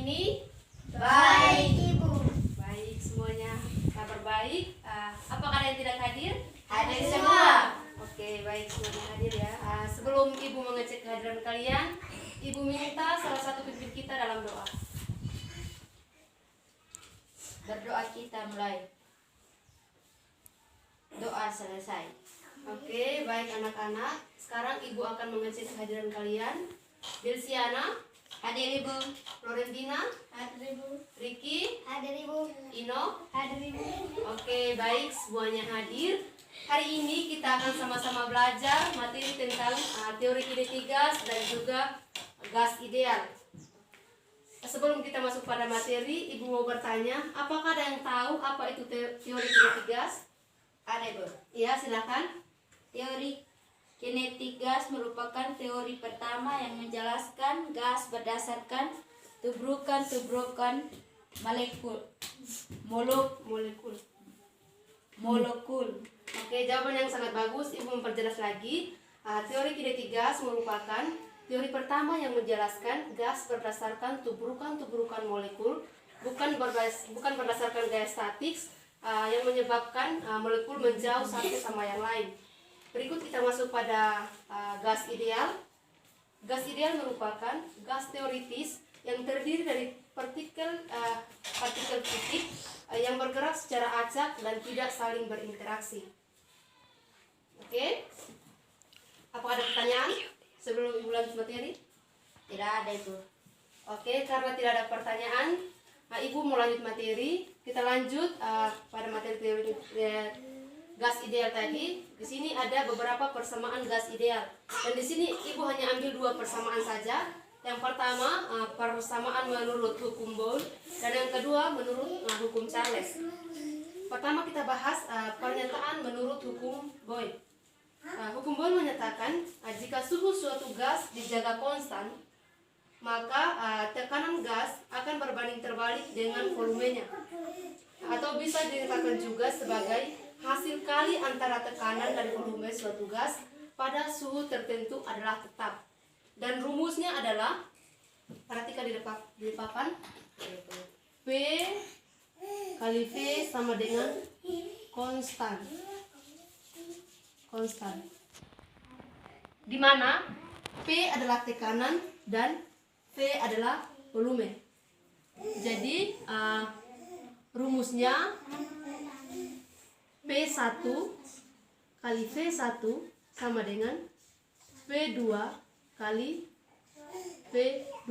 ini? Baik, Ibu. Baik, semuanya kabar baik. Apakah ada yang tidak hadir? Hadir semua. Oke, baik, semuanya hadir ya. Sebelum Ibu mengecek kehadiran kalian, Ibu minta salah satu pimpin kita dalam doa. Berdoa kita mulai. Doa selesai. Oke, baik anak-anak. Sekarang Ibu akan mengecek kehadiran kalian. Delsiana, Hadir, Ibu. Florentina, Hadir, Ibu. Ricky, Hadir, Ibu. Ino. Hadir, Ibu. Oke, baik, semuanya hadir. Hari ini kita akan sama-sama belajar materi tentang teori kinetik gas dan juga gas ideal. Sebelum kita masuk pada materi, Ibu mau bertanya, apakah ada yang tahu apa itu teori kinetik gas? Ada, Ibu. Iya, silakan. Teori kinetik gas merupakan teori pertama yang menjelaskan gas berdasarkan tubrukan molekul. Oke, jawaban yang sangat bagus. Ibu memperjelas lagi. Teori kinetik gas merupakan teori pertama yang menjelaskan gas berdasarkan tubrukan molekul, bukan berdasarkan gaya statik yang menyebabkan molekul menjauh satu sama yang lain. Berikut kita masuk pada gas ideal. Gas ideal merupakan gas teoritis yang terdiri dari partikel titik yang bergerak secara acak dan tidak saling berinteraksi. Oke? Apakah ada pertanyaan sebelum Ibu lanjut materi? Tidak ada, Ibu. Oke, karena tidak ada pertanyaan, Ibu mau lanjut materi. Kita lanjut pada materi teori gas ideal tadi. Di sini ada beberapa persamaan gas ideal. Dan di sini Ibu hanya ambil dua persamaan saja. Yang pertama persamaan menurut hukum Boyle dan yang kedua menurut hukum Charles. Pertama kita bahas pernyataan menurut hukum Boyle. Hukum Boyle menyatakan jika suhu suatu gas dijaga konstan, maka tekanan gas akan berbanding terbalik dengan volumenya, atau bisa dikatakan juga sebagai hasil kali antara tekanan dan volume suatu gas pada suhu tertentu adalah tetap. Dan rumusnya adalah, perhatikan di papan, P kali V sama dengan konstan. Di mana P adalah tekanan dan V adalah volume. Jadi rumusnya P1 kali V1 sama dengan V2 kali V2.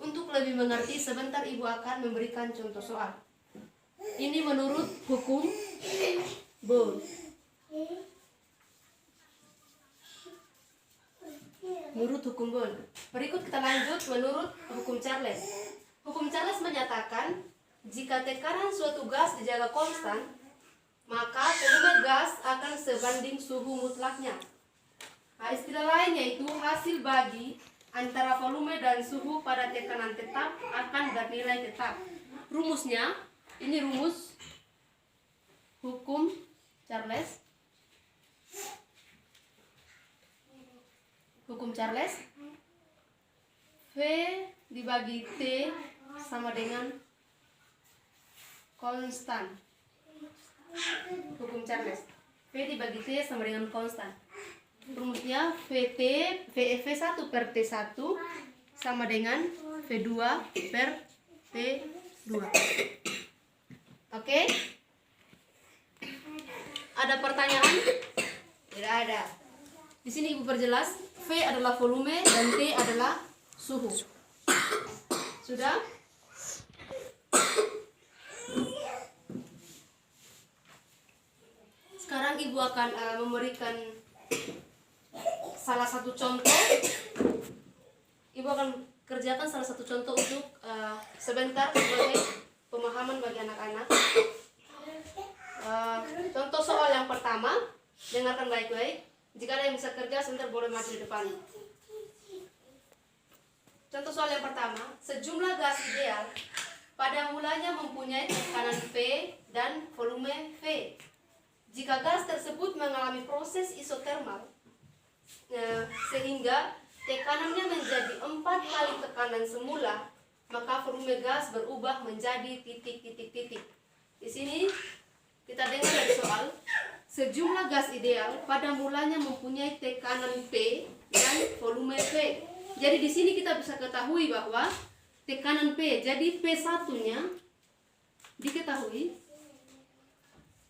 Untuk lebih mengerti, sebentar Ibu akan memberikan contoh soal. Ini menurut hukum Boyle. Menurut hukum Boyle. Berikut kita lanjut menurut hukum Charles. Hukum Charles menyatakan jika tekanan suatu gas dijaga konstan, maka volume gas akan sebanding suhu mutlaknya. Istilah lain yaitu hasil bagi antara volume dan suhu pada tekanan tetap akan bernilai tetap. Rumusnya, ini rumus hukum Charles. Hukum Charles, V dibagi T sama dengan konstan. Hukum Charles, V dibagi T sama dengan konstan. Rumusnya V1 per T1 sama dengan V2 per T2. Oke? Ada pertanyaan? Tidak ada. Di sini Ibu perjelas, V adalah volume dan T adalah suhu. Sudah? Sekarang Ibu akan memberikan salah satu contoh. Ibu akan kerjakan salah satu contoh untuk sebentar sebagai pemahaman bagi anak-anak. Contoh soal yang pertama, dengarkan baik-baik. Jika ada yang bisa kerja, sebentar boleh maju di depan. Contoh soal yang pertama, sejumlah gas ideal pada mulanya mempunyai tekanan V dan volume V. Jika gas tersebut mengalami proses isotermal, sehingga tekanannya menjadi 4 kali tekanan semula, maka volume gas berubah menjadi titik-titik-titik. Di sini kita dengar dari soal, sejumlah gas ideal pada mulanya mempunyai tekanan P dan volume V. Jadi di sini kita bisa ketahui bahwa tekanan P, jadi P1-nya diketahui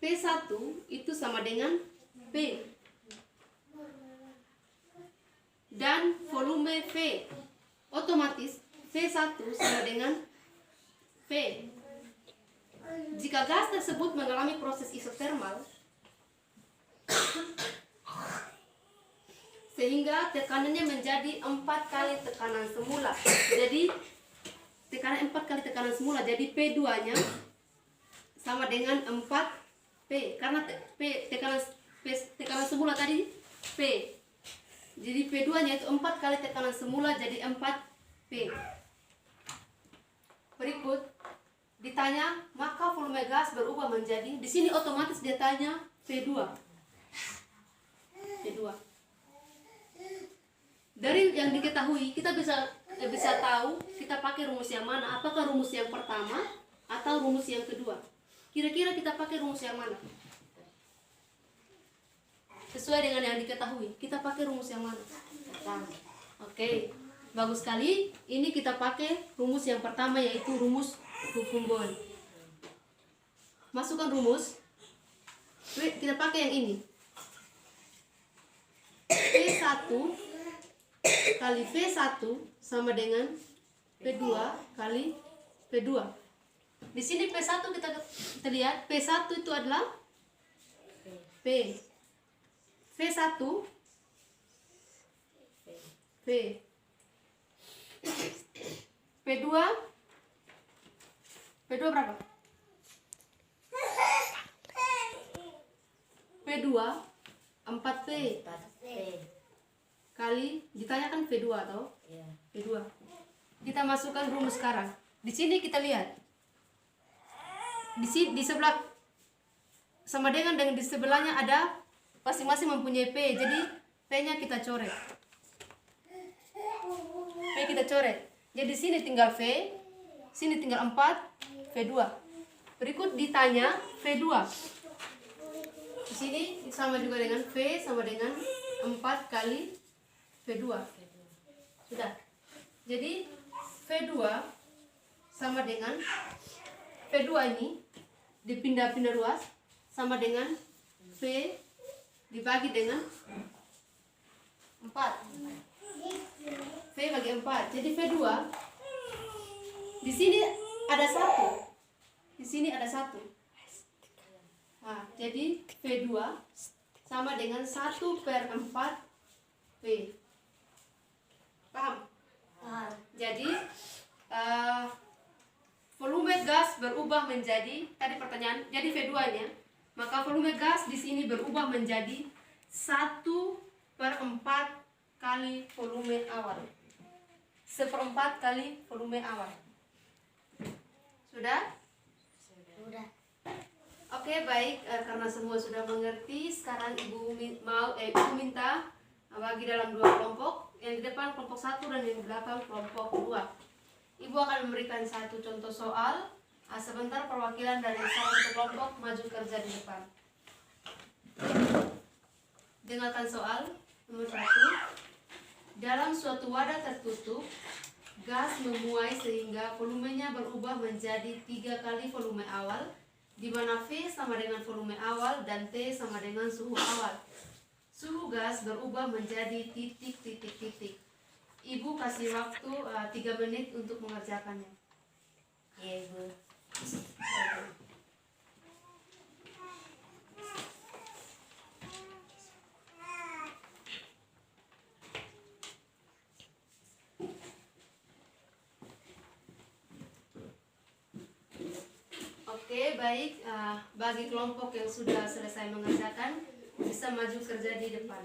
P1 itu sama dengan P. Dan volume V, otomatis V1 sama dengan V. Jika gas tersebut mengalami proses isotermal sehingga tekanannya menjadi 4 kali tekanan semula. Jadi tekanan 4 kali tekanan semula, jadi P2-nya sama dengan 4P karena tekanan semula tadi P. Jadi P2-nya itu 4 kali tekanan semula, jadi 4P. Berikut ditanya, maka volume gas berubah menjadi, di sini otomatis dia tanya P2. Dari yang diketahui kita bisa tahu, kita pakai rumus yang mana, apakah rumus yang pertama atau rumus yang kedua. Kira-kira kita pakai rumus yang mana? Sesuai dengan yang diketahui, kita pakai rumus yang mana? Oke, bagus sekali. Ini kita pakai rumus yang pertama, yaitu rumus hukum Bond. Masukkan rumus. Kita pakai yang ini. P1 kali V1 sama dengan P2 kali P2. Di sini P1 kita lihat, P1 itu adalah P. V1 P. P2 berapa? P2 4P kali, ditanyakan V2 atau P2. Kita masukkan rumus sekarang. Di sini kita lihat. Di sebelah sama dengan di sebelahnya ada masing-masing mempunyai P. Jadi P-nya kita coret. P kita coret. Jadi sini tinggal V, sini tinggal 4, V2. Berikut ditanya V2. Di sini sama juga dengan V sama dengan 4 kali V2. Sudah. Jadi V2 sama dengan V2 ini dipindah-pindah ruas sama dengan V dibagi dengan 4. V bagi 4. Jadi V2 di sini ada 1. Di sini ada 1. Nah, jadi V2 sama dengan 1/4 V. Paham? Jadi volume gas berubah menjadi, tadi pertanyaan, jadi V2-nya, maka volume gas di sini berubah menjadi 1/4 kali volume awal. 1/4 kali volume awal. Sudah? Sudah. Oke, baik, karena semua sudah mengerti, sekarang ibu minta bagi dalam 2 kelompok, yang di depan kelompok 1 dan yang di belakang kelompok 2. Ibu akan memberikan 1 contoh soal. Sebentar perwakilan dari salah satu kelompok maju kerja di depan. Dengarkan soal nomor 1. Dalam suatu wadah tertutup, gas memuai sehingga volumenya berubah menjadi 3 kali volume awal, di mana V sama dengan volume awal dan T sama dengan suhu awal. Suhu gas berubah menjadi titik-titik-titik. Ibu kasih waktu 3 menit untuk mengerjakannya. Ya, Ibu. Oke, baik. Bagi kelompok yang sudah selesai mengerjakan, bisa maju kerja di depan.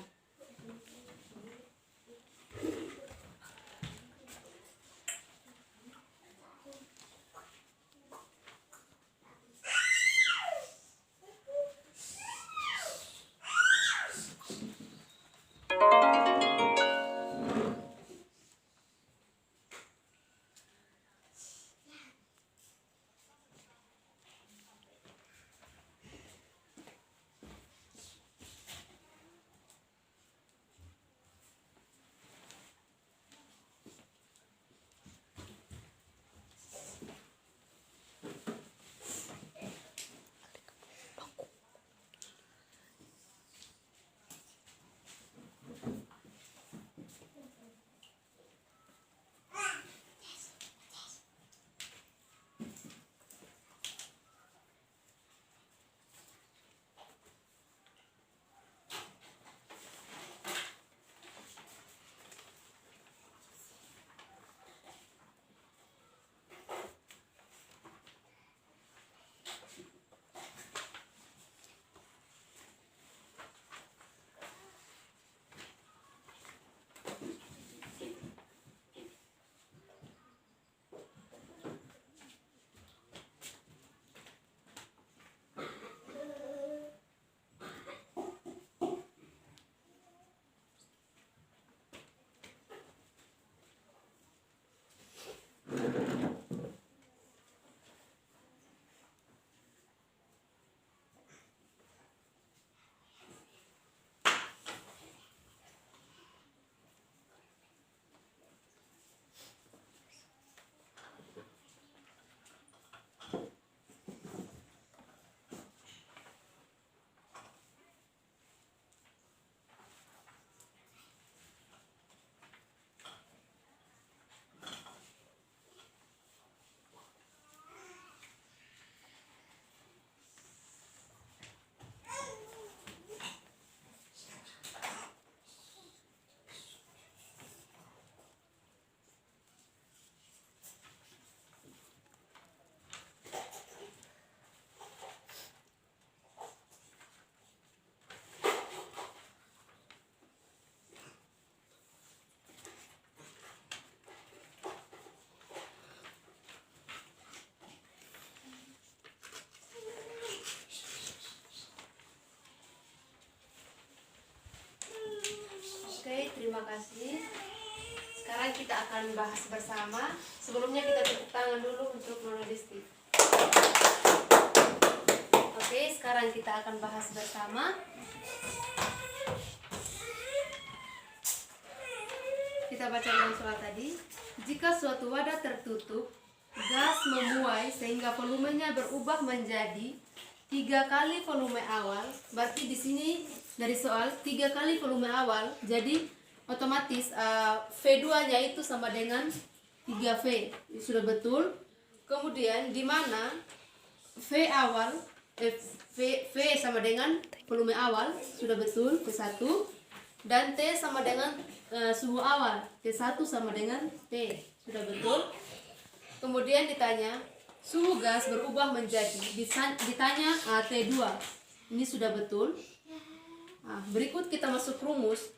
terima kasih. Sekarang kita akan bahas bersama. Sebelumnya kita tepuk tangan dulu untuk Nona Desti. Oke, sekarang kita akan bahas bersama. Kita baca ulang soal tadi. Jika suatu wadah tertutup, gas memuai sehingga volumenya berubah menjadi 3 kali volume awal. Berarti di sini dari soal 3 kali volume awal, jadi otomatis V2-nya itu sama dengan 3V. Sudah betul. Kemudian di mana V awal V sama dengan volume awal, sudah betul, V1. Dan T sama dengan suhu awal, T1 sama dengan T, sudah betul. Kemudian ditanya suhu gas berubah menjadi, ditanya T2. Ini sudah betul. Berikut kita masuk rumus.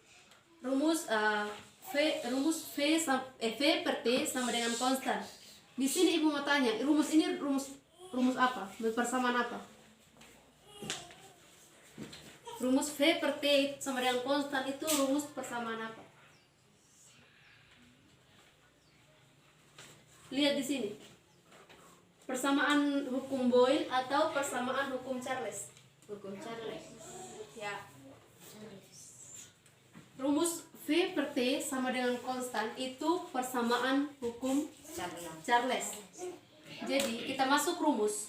Rumus V per T sama dengan konstan. Di sini ibu mau tanya, rumus ini rumus apa? Persamaan apa? Rumus V per T sama dengan konstan itu rumus persamaan apa? Lihat di sini. Persamaan hukum Boyle atau persamaan hukum Charles? Hukum Charles. Ya. Rumus V per T sama dengan konstan itu persamaan hukum Charles. Jadi kita masuk rumus.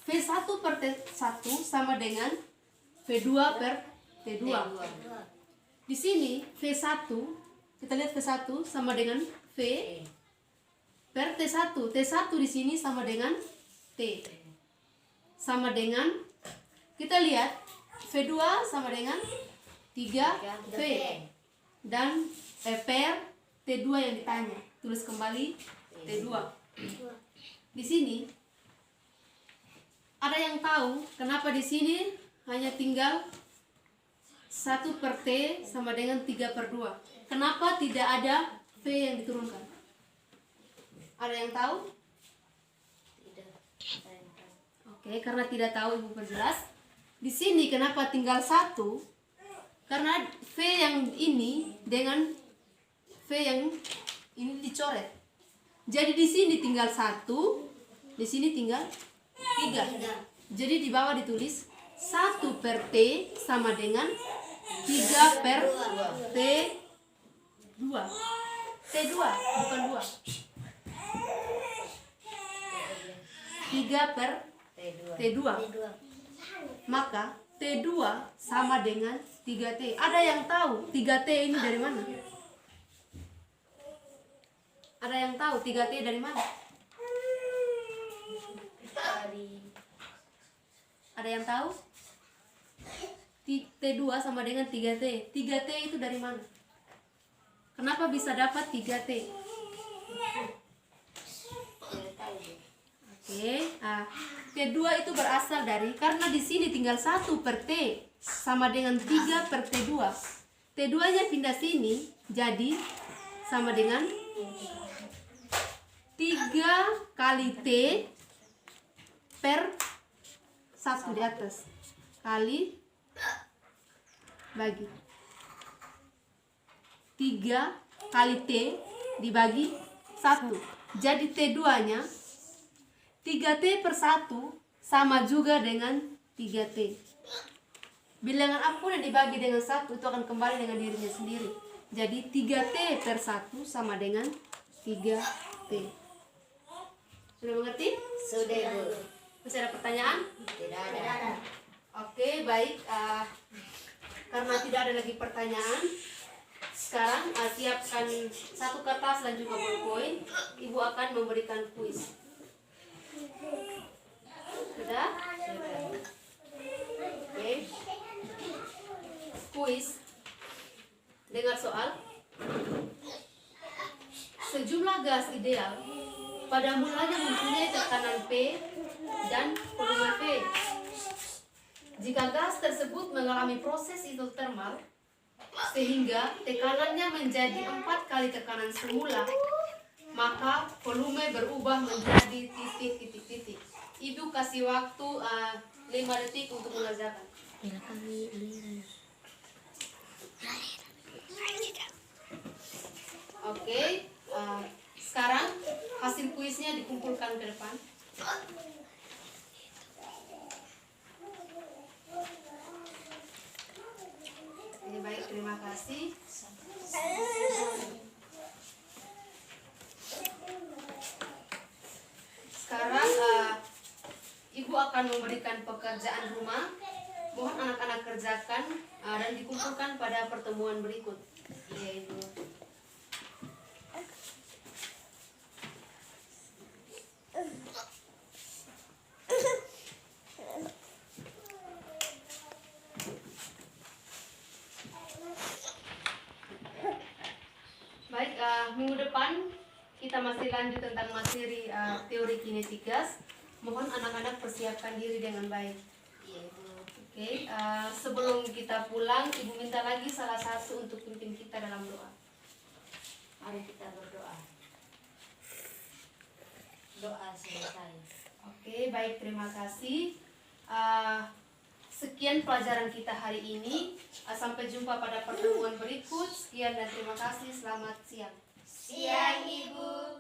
V1 per T1 sama dengan V2 per T2. Di sini V1, kita lihat V1 sama dengan V per T1. T1 di sini sama dengan T. Sama dengan, kita lihat V2 sama dengan 3V. Dan per T2 yang ditanya. Tulis kembali T2. Di sini ada yang tahu kenapa di sini hanya tinggal 1 per T sama dengan 3 per 2. Kenapa tidak ada V yang diturunkan? Ada yang tahu? Tidak. Oke, karena tidak tahu ibu perjelas. Di sini kenapa tinggal 1? Karena V yang ini dengan V yang ini dicoret. Jadi di sini tinggal 1, di sini tinggal 3. Jadi di bawah ditulis 1 per T sama dengan 3 per T2. T2, bukan 2. 3 per T2. Maka T2 sama dengan 3T. Ada yang tahu 3T ini dari mana? Ada yang tahu 3T dari mana? Ada yang tahu? T2 sama dengan 3T. 3T itu dari mana? Kenapa bisa dapat 3T? Oke, T2 itu berasal dari, karena di sini tinggal 1 per T sama dengan 3 per T2. T2-nya pindah sini, jadi sama dengan 3 kali T per 1 di atas kali bagi 3 kali T dibagi 1. Jadi T2-nya 3T per 1 sama juga dengan 3T. Bilangan apapun yang dibagi dengan 1 itu akan kembali dengan dirinya sendiri. Jadi 3T per 1 sama dengan 3T. Sudah mengerti? Sudah, Bu. Masih ada pertanyaan? Tidak ada. Oke, baik. Karena tidak ada lagi pertanyaan, sekarang siapkan satu kertas dan juga ballpoint. Ibu akan memberikan kuis. Sudah? Oke. Kuis. Dengar soal. Sejumlah gas ideal pada mulanya mempunyai tekanan P dan volume V. Jika gas tersebut mengalami proses isotermal sehingga tekanannya menjadi 4 kali tekanan semula, maka volume berubah menjadi titik. Ibu kasih waktu 5 detik untuk mengerjakan. Bila kami lihat Oke, sekarang hasil kuisnya dikumpulkan ke depan. Oke, baik, terima kasih. Sekarang Ibu akan memberikan pekerjaan rumah. Mohon anak-anak kerjakan dan dikumpulkan pada pertemuan berikut. Iya, Ibu. Baik, minggu depan kita masih lanjut tentang materi teori kinetik gas. Mohon anak-anak persiapkan diri dengan baik. Iya, Ibu. Oke, sebelum kita pulang, Ibu minta lagi salah satu untuk pimpin kita dalam doa. Mari kita berdoa. Doa selesai. Oke, baik, terima kasih. Sekian pelajaran kita hari ini. Sampai jumpa pada pertemuan berikut. Sekian dan terima kasih. Selamat siang. Siang, Ibu.